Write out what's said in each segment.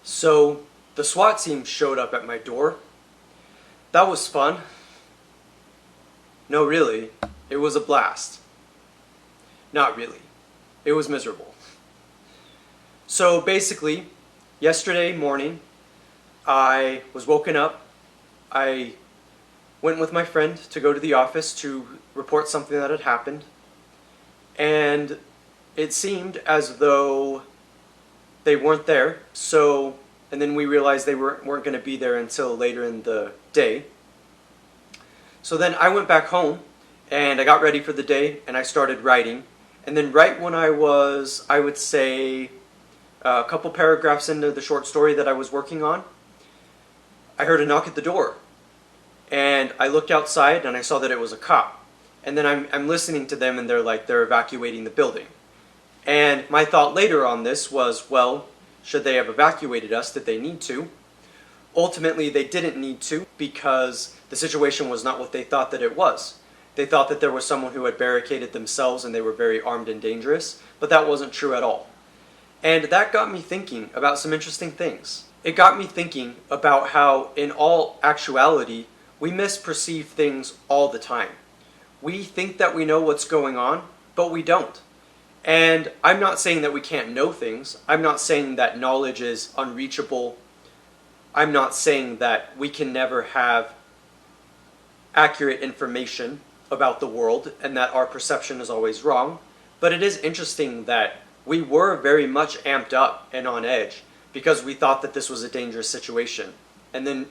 So the SWAT team showed up at my door. That was fun. No, really. It was a blast. Not really. It was miserable. So basically, yesterday morning, I was woken up. I went with my friend to go to the office to report something that had happened. And it seemed as though they weren't there. And then we realized they weren't going to be there until later in the day. So then I went back home and I got ready for the day and I started writing. And then right when I was, I would say, a couple paragraphs into the short story that I was working on, I heard a knock at the door. And I looked outside and I saw that it was a cop. And then I'm listening to them and they're evacuating the building. And my thought later on this was, well, should they have evacuated us? Did they need to? Ultimately, they didn't need to because the situation was not what they thought that it was. They thought that there was someone who had barricaded themselves and they were very armed and dangerous, but that wasn't true at all. And that got me thinking about some interesting things. It got me thinking about how, in all actuality, we misperceive things all the time. We think that we know what's going on, but we don't. And I'm not saying that we can't know things. I'm not saying that knowledge is unreachable. I'm not saying that we can never have accurate information about the world and that our perception is always wrong. But it is interesting that we were very much amped up and on edge because we thought that this was a dangerous situation. And then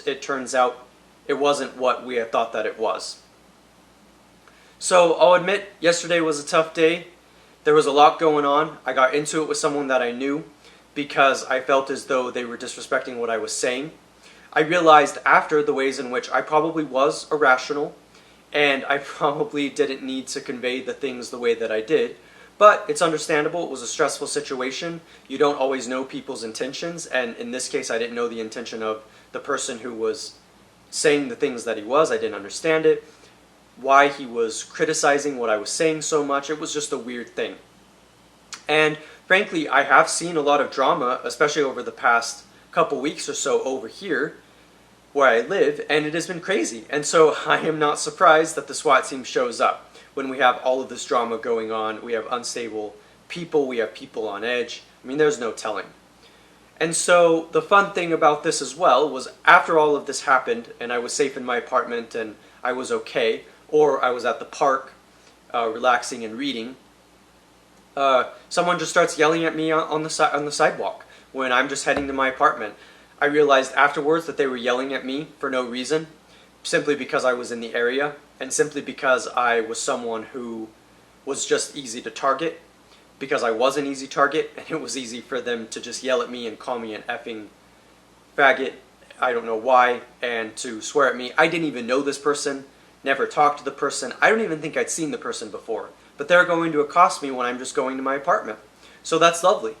it turns out it wasn't what we had thought that it was. So I'll admit, yesterday was a tough day. There was a lot going on. I got into it with someone that I knew because I felt as though they were disrespecting what I was saying. I realized after the ways in which I probably was irrational and I probably didn't need to convey the things the way that I did. But it's understandable. It was a stressful situation. You don't always know people's intentions, and in this case I didn't know the intention of the person who was saying the things that he was. I didn't understand it. Why he was criticizing what I was saying so much. It was just a weird thing. And frankly, I have seen a lot of drama, especially over the past couple weeks or so over here where I live, and it has been crazy. And so I am not surprised that the SWAT team shows up when we have all of this drama going on. We have unstable people, we have people on edge. I mean, there's no telling. And so the fun thing about this as well was after all of this happened and I was safe in my apartment and I was okay, or I was at the park relaxing and reading, someone just starts yelling at me on the sidewalk when I'm just heading to my apartment. I realized afterwards that they were yelling at me for no reason, simply because I was in the area and simply because I was someone who was just easy to target, because I was an easy target and it was easy for them to just yell at me and call me an effing faggot, I don't know why, and to swear at me. I didn't even know this person. Never talked to the person. I don't even think I'd seen the person before. But they're going to accost me when I'm just going to my apartment. So that's lovely.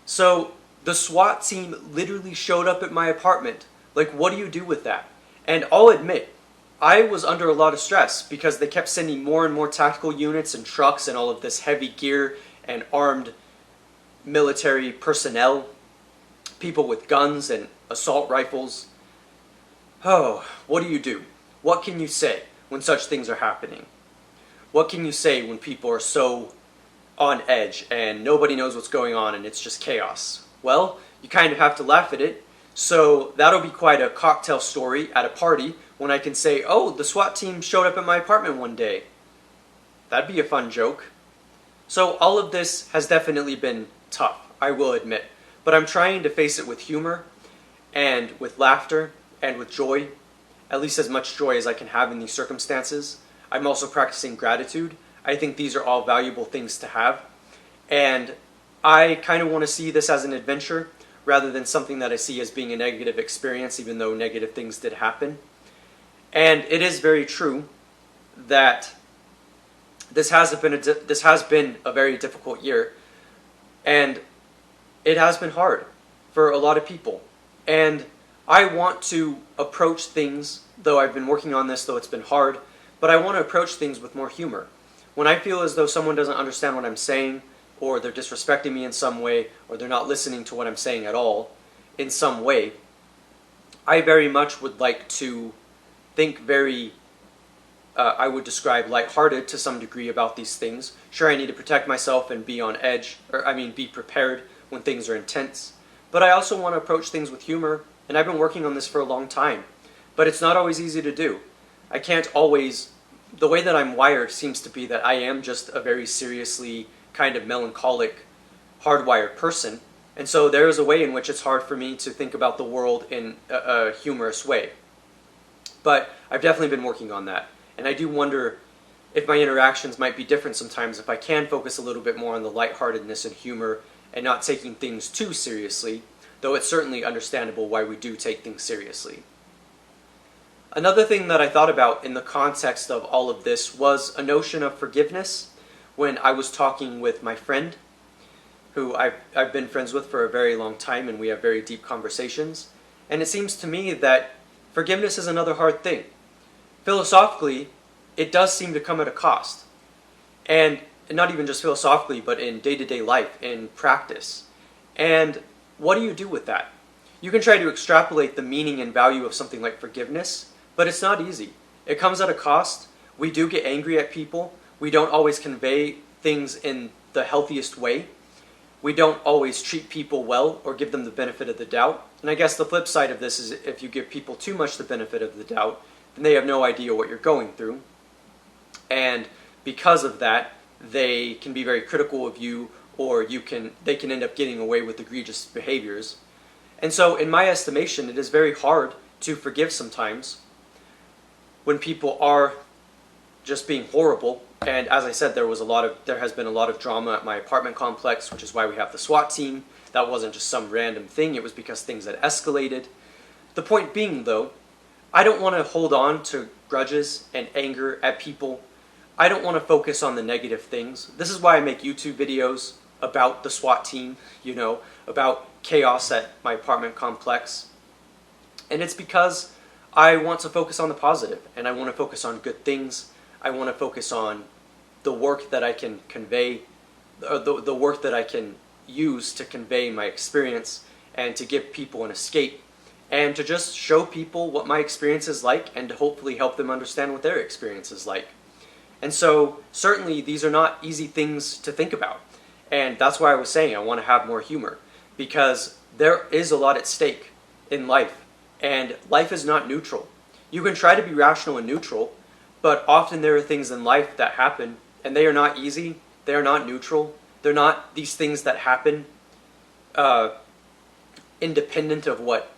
So the SWAT team literally showed up at my apartment. Like, what do you do with that? And I'll admit, I was under a lot of stress because they kept sending more and more tactical units and trucks and all of this heavy gear and armed military personnel, people with guns and assault rifles. Oh, what do you do? What can you say when such things are happening? What can you say when people are so on edge and nobody knows what's going on and it's just chaos? Well, you kind of have to laugh at it. So that'll be quite a cocktail story at a party when I can say, oh, the SWAT team showed up at my apartment one day. That'd be a fun joke. So all of this has definitely been tough, I will admit. But I'm trying to face it with humor and with laughter and with joy. At least as much joy as I can have in these circumstances. I'm also practicing gratitude. I think these are all valuable things to have. And I kind of want to see this as an adventure rather than something that I see as being a negative experience, even though negative things did happen. And it is very true that this has been a very difficult year. And it has been hard for a lot of people. And I want to approach things, though I've been working on this, though it's been hard, but I want to approach things with more humor. When I feel as though someone doesn't understand what I'm saying, or they're disrespecting me in some way, or they're not listening to what I'm saying at all in some way, I very much would like to think very, I would describe lighthearted to some degree about these things. Sure, I need to protect myself and be on edge, be prepared when things are intense. But I also want to approach things with humor, and I've been working on this for a long time. But it's not always easy to do. I can't always, the way that I'm wired seems to be that I am just a very seriously kind of melancholic, hardwired person. And so there is a way in which it's hard for me to think about the world in a humorous way. But I've definitely been working on that. And I do wonder if my interactions might be different sometimes if I can focus a little bit more on the lightheartedness and humor and not taking things too seriously, though it's certainly understandable why we do take things seriously. Another thing that I thought about in the context of all of this was a notion of forgiveness when I was talking with my friend, who I've been friends with for a very long time, and we have very deep conversations. And it seems to me that forgiveness is another hard thing. Philosophically, it does seem to come at a cost. And not even just philosophically, but in day-to-day life, in practice. And what do you do with that? You can try to extrapolate the meaning and value of something like forgiveness, but it's not easy. It comes at a cost. We do get angry at people. We don't always convey things in the healthiest way. We don't always treat people well or give them the benefit of the doubt. And I guess the flip side of this is if you give people too much the benefit of the doubt, then they have no idea what you're going through. And because of that, they can be very critical of you, or they can end up getting away with egregious behaviors. And so in my estimation, it is very hard to forgive sometimes when people are just being horrible. And as I said, there has been a lot of drama at my apartment complex, which is why we have the SWAT team. That wasn't just some random thing, it was because things had escalated. The point being, though, I don't want to hold on to grudges and anger at people. I don't want to focus on the negative things. This is why I make YouTube videos about the SWAT team, about chaos at my apartment complex. And it's because I want to focus on the positive, and I want to focus on good things. I want to focus on the work that I can convey, the work that I can use to convey my experience and to give people an escape, and to just show people what my experience is like and to hopefully help them understand what their experience is like. And so certainly these are not easy things to think about. And that's why I was saying I want to have more humor, because there is a lot at stake in life, and life is not neutral. You can try to be rational and neutral, but often there are things in life that happen, and they are not easy, they are not neutral, they're not these things that happen independent of what,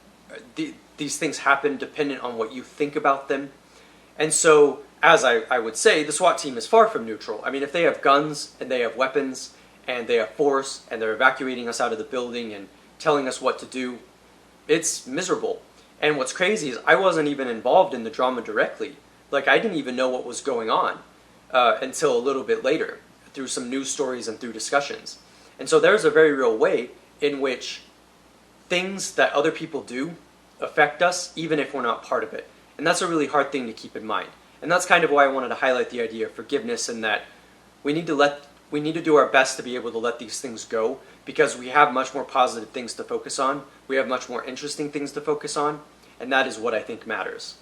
these things happen dependent on what you think about them. And so, as I would say, the SWAT team is far from neutral. I mean, if they have guns, and they have weapons, and they have force, and they're evacuating us out of the building and telling us what to do, it's miserable. And what's crazy is I wasn't even involved in the drama directly. Like, I didn't even know what was going on until a little bit later, through some news stories and through discussions. And so there's a very real way in which things that other people do affect us, even if we're not part of it. And that's a really hard thing to keep in mind. And that's kind of why I wanted to highlight the idea of forgiveness, and that we need to do our best to be able to let these things go, because we have much more positive things to focus on. We have much more interesting things to focus on, and that is what I think matters.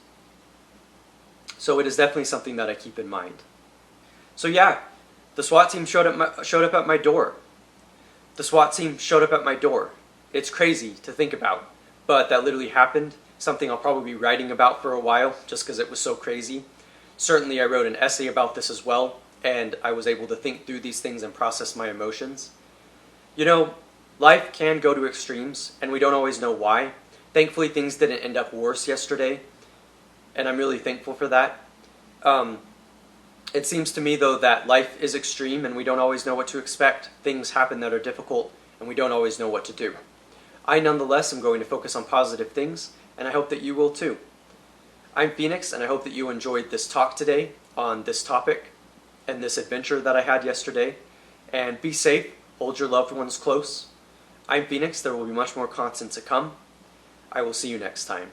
So it is definitely something that I keep in mind. So yeah, the SWAT team showed up at my door. The SWAT team showed up at my door. It's crazy to think about, but that literally happened. Something I'll probably be writing about for a while, just because it was so crazy. Certainly I wrote an essay about this as well, and I was able to think through these things and process my emotions. Life can go to extremes, and we don't always know why. Thankfully, things didn't end up worse yesterday, and I'm really thankful for that. It seems to me, though, that life is extreme, and we don't always know what to expect. Things happen that are difficult, and we don't always know what to do. I, nonetheless, am going to focus on positive things, and I hope that you will too. I'm Phoenix, and I hope that you enjoyed this talk today on this topic and this adventure that I had yesterday. And be safe, hold your loved ones close. I'm Phoenix, there will be much more content to come. I will see you next time.